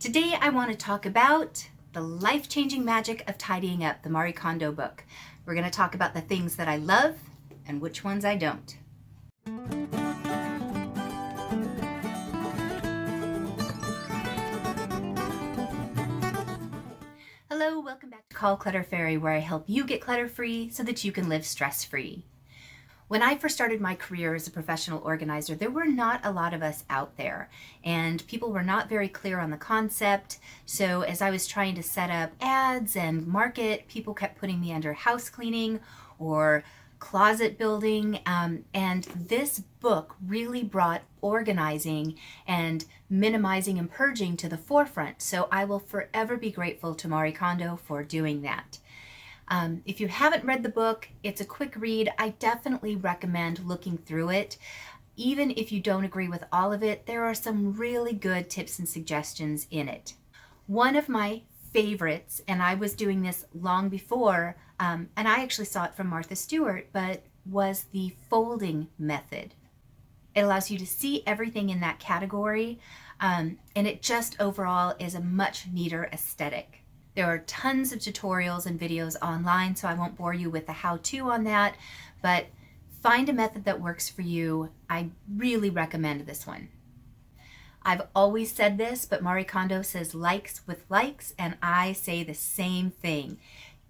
Today I want to talk about the life-changing magic of tidying up, the Marie Kondo book. We're going to talk about the things that I love and which ones I don't. Hello, welcome back to Clutter Fairy, where I help you get clutter-free so that you can live stress-free. When I first started my career as a professional organizer, there were not a lot of us out there, and people were not very clear on the concept. So as I was trying to set up ads and market, people kept putting me under house cleaning or closet building, and this book really brought organizing and minimizing and purging to the forefront. So I will forever be grateful to Marie Kondo for doing that. If you haven't read the book, it's a quick read. I definitely recommend looking through it. Even if you don't agree with all of it, there are some really good tips and suggestions in it. One of my favorites, and I was doing this long before, and I actually saw it from Martha Stewart, but was the folding method. It allows you to see everything in that category, and it just overall is a much neater aesthetic. There are tons of tutorials and videos online, so I won't bore you with the how-to on that, but find a method that works for you. I really recommend this one. I've always said this, but Marie Kondo says likes with likes, and I say the same thing.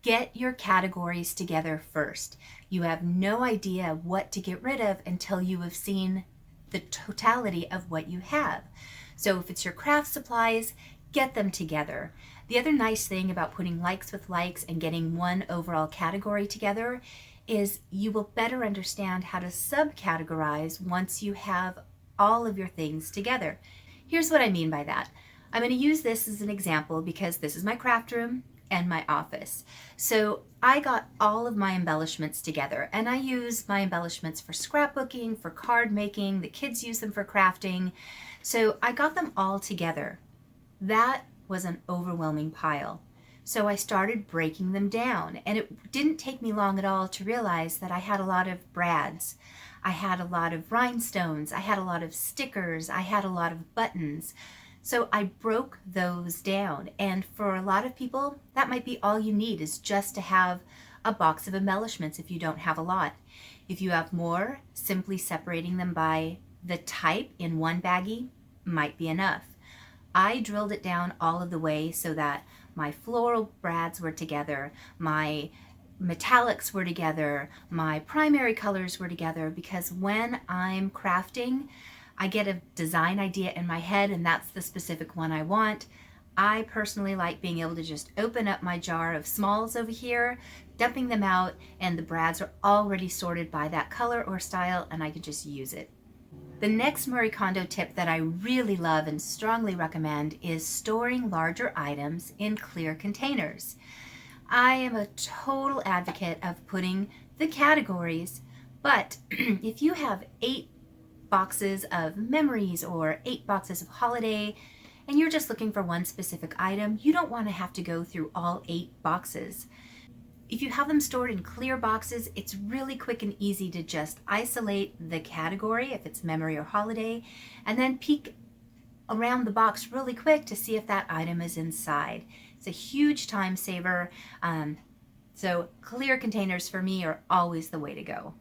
Get your categories together first. You have no idea what to get rid of until you have seen the totality of what you have. So if it's your craft supplies, get them together. The other nice thing about putting likes with likes and getting one overall category together is you will better understand how to subcategorize once you have all of your things together. Here's what I mean by that. I'm going to use this as an example because this is my craft room and my office. So I got all of my embellishments together, and I use my embellishments for scrapbooking, for card making, the kids use them for crafting. So I got them all together. That was an overwhelming pile. So I started breaking them down, and it didn't take me long at all to realize that I had a lot of brads. I had a lot of rhinestones. I had a lot of stickers. I had a lot of buttons. So I broke those down, and for a lot of people, that might be all you need, is just to have a box of embellishments if you don't have a lot. If you have more, simply separating them by the type in one baggie might be enough. I drilled it down all of the way so that my floral brads were together, my metallics were together, my primary colors were together, because when I'm crafting, I get a design idea in my head and that's the specific one I want. I personally like being able to just open up my jar of smalls over here, dumping them out, and the brads are already sorted by that color or style, and I can just use it. The next Marie Kondo tip that I really love and strongly recommend is storing larger items in clear containers. I am a total advocate of putting the categories, but if you have 8 boxes of memories or 8 boxes of holiday, and you're just looking for one specific item, you don't want to have to go through all 8 boxes. If you have them stored in clear boxes, it's really quick and easy to just isolate the category, if it's memory or holiday, and then peek around the box really quick to see if that item is inside. It's a huge time saver, so clear containers for me are always the way to go.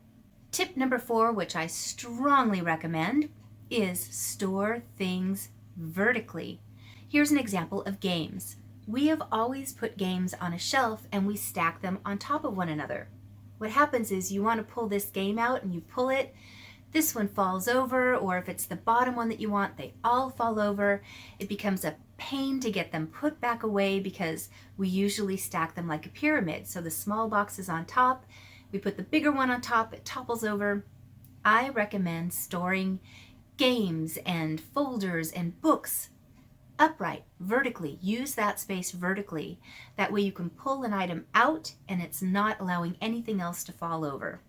Tip number 4, which I strongly recommend, is store things vertically. Here's an example of games. We have always put games on a shelf and we stack them on top of one another. What happens is you want to pull this game out and you pull it, this one falls over, or if it's the bottom one that you want, they all fall over. It becomes a pain to get them put back away because we usually stack them like a pyramid. So the small box is on top, we put the bigger one on top, it topples over. I recommend storing games and folders and books upright, vertically. Use that space vertically. That way you can pull an item out and it's not allowing anything else to fall over.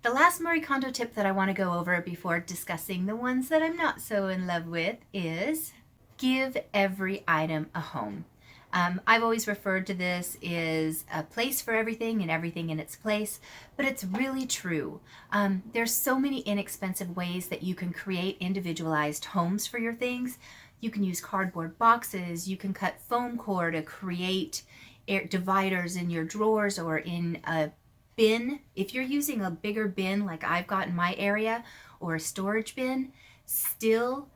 The last Marie Kondo tip that I want to go over before discussing the ones that I'm not so in love with is give every item a home. I've always referred to this as a place for everything and everything in its place, but it's really true. There's so many inexpensive ways that you can create individualized homes for your things. You can use cardboard boxes. You can cut foam core to create air dividers in your drawers or in a bin. If you're using a bigger bin like I've got in my area, or a storage bin, still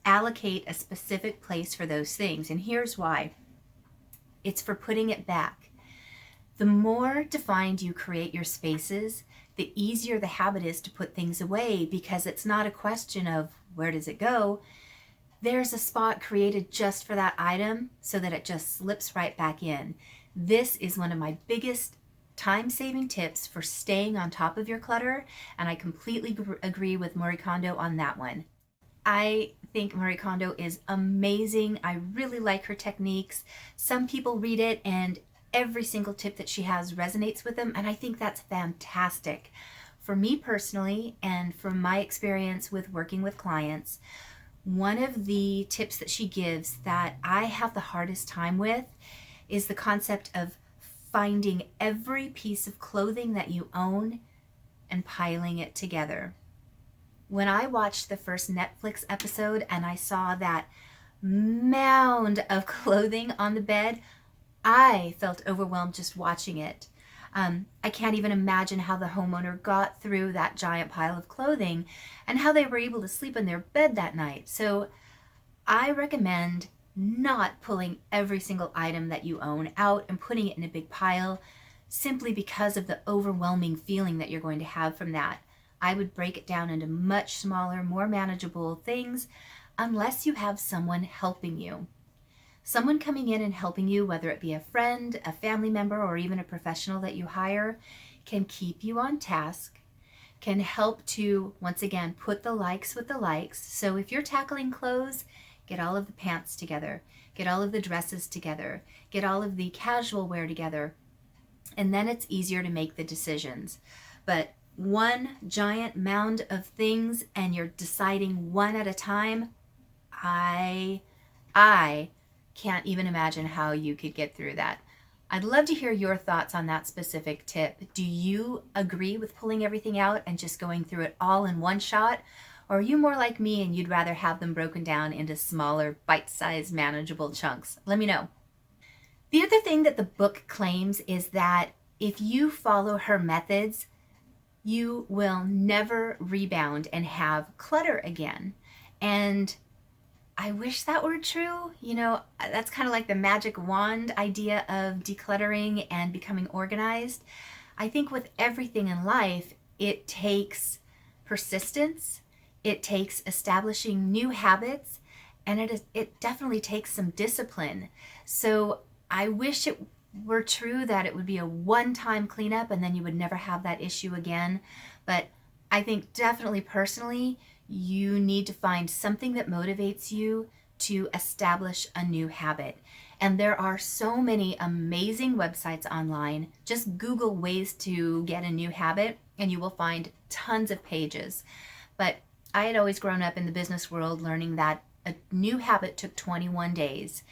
allocate a specific place for those things. And here's why. It's for putting it back. The more defined you create your spaces, the easier the habit is to put things away, because it's not a question of where does it go. There's a spot created just for that item so that it just slips right back in. This is one of my biggest time-saving tips for staying on top of your clutter, and I completely agree with Marie Kondo on that one. I think Marie Kondo is amazing. I really like her techniques. Some people read it and every single tip that she has resonates with them, and I think that's fantastic. For me personally, and from my experience with working with clients, one of the tips that she gives that I have the hardest time with is the concept of finding every piece of clothing that you own and piling it together. When I watched the first Netflix episode and I saw that mound of clothing on the bed, I felt overwhelmed just watching it. I can't even imagine how the homeowner got through that giant pile of clothing and how they were able to sleep in their bed that night. So I recommend not pulling every single item that you own out and putting it in a big pile, simply because of the overwhelming feeling that you're going to have from that. I would break it down into much smaller, more manageable things, unless you have someone helping you. Someone coming in and helping you, whether it be a friend, a family member, or even a professional that you hire, can keep you on task, can help to, once again, put the likes with the likes. So if you're tackling clothes, get all of the pants together, get all of the dresses together, get all of the casual wear together, and then it's easier to make the decisions. But one giant mound of things and you're deciding one at a time, I can't even imagine how you could get through that. I'd love to hear your thoughts on that specific tip. Do you agree with pulling everything out and just going through it all in one shot? Or are you more like me and you'd rather have them broken down into smaller, bite-sized, manageable chunks? Let me know. The other thing that the book claims is that if you follow her methods, you will never rebound and have clutter again. And I wish that were true. You know, that's kind of like the magic wand idea of decluttering and becoming organized. I think with everything in life, it takes persistence, it takes establishing new habits, and it definitely takes some discipline. So I wish it were true that it would be a one-time cleanup and then you would never have that issue again. But I think definitely personally, you need to find something that motivates you to establish a new habit. And there are so many amazing websites online. Just Google ways to get a new habit and you will find tons of pages. But I had always grown up in the business world learning that a new habit took 21 days.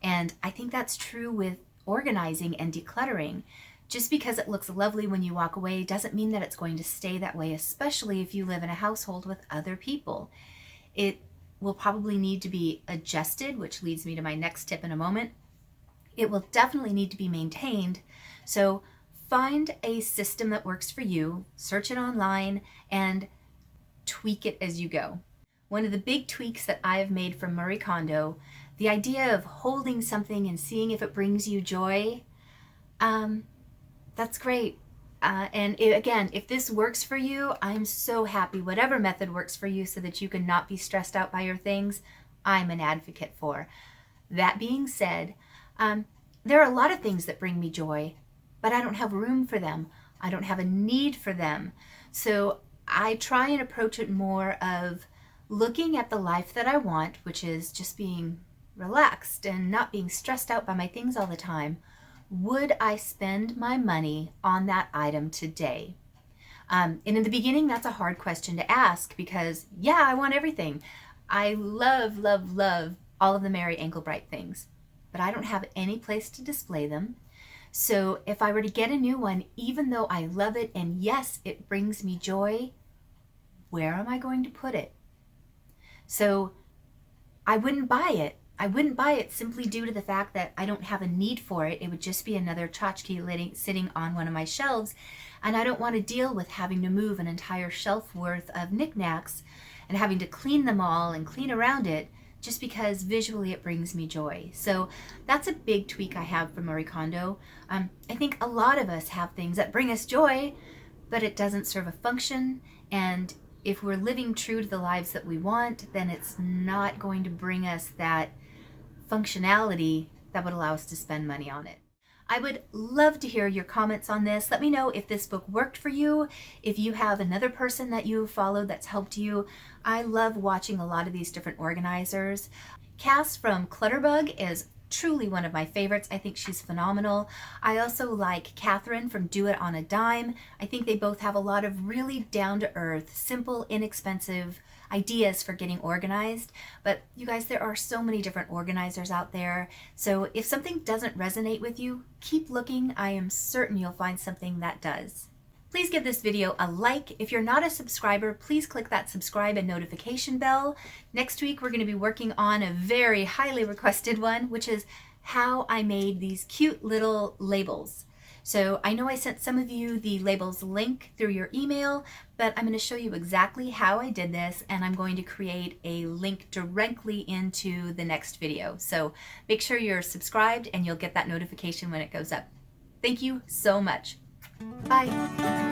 And I think that's true with organizing and decluttering. Just because it looks lovely when you walk away doesn't mean that it's going to stay that way, especially if you live in a household with other people. It will probably need to be adjusted, which leads me to my next tip in a moment. It will definitely need to be maintained. So find a system that works for you, search it online, and tweak it as you go. One of the big tweaks that I've made from Marie Kondo, the idea of holding something and seeing if it brings you joy, that's great. Again, if this works for you, I'm so happy. Whatever method works for you so that you can not be stressed out by your things, I'm an advocate for. That being said, there are a lot of things that bring me joy, but I don't have room for them. I don't have a need for them. So I try and approach it more of looking at the life that I want, which is just being relaxed and not being stressed out by my things all the time. Would I spend my money on that item today? And in the beginning, that's a hard question to ask because, yeah, I want everything. I love, love, love all of the Mary Anklebright things, but I don't have any place to display them. So if I were to get a new one, even though I love it and yes, it brings me joy, where am I going to put it? So I wouldn't buy it. I wouldn't buy it simply due to the fact that I don't have a need for it. It would just be another tchotchke sitting on one of my shelves, and I don't want to deal with having to move an entire shelf worth of knickknacks and having to clean them all and clean around it just because visually it brings me joy. So that's a big tweak I have for Marie Kondo. I think a lot of us have things that bring us joy, but it doesn't serve a function, and if we're living true to the lives that we want, then it's not going to bring us that functionality that would allow us to spend money on it. I would love to hear your comments on this. Let me know if this book worked for you, if you have another person that you followed that's helped you. I love watching a lot of these different organizers. Cass from Clutterbug is truly one of my favorites. I think she's phenomenal. I also like Catherine from Do It on a Dime. I think they both have a lot of really down-to-earth, simple, inexpensive ideas for getting organized. But you guys, there are so many different organizers out there. So if something doesn't resonate with you, keep looking. I am certain you'll find something that does. Please give this video a like. If you're not a subscriber, please click that subscribe and notification bell. Next week, we're going to be working on a very highly requested one, which is how I made these cute little labels. So I know I sent some of you the labels link through your email, but I'm going to show you exactly how I did this, and I'm going to create a link directly into the next video. So make sure you're subscribed and you'll get that notification when it goes up. Thank you so much. Bye.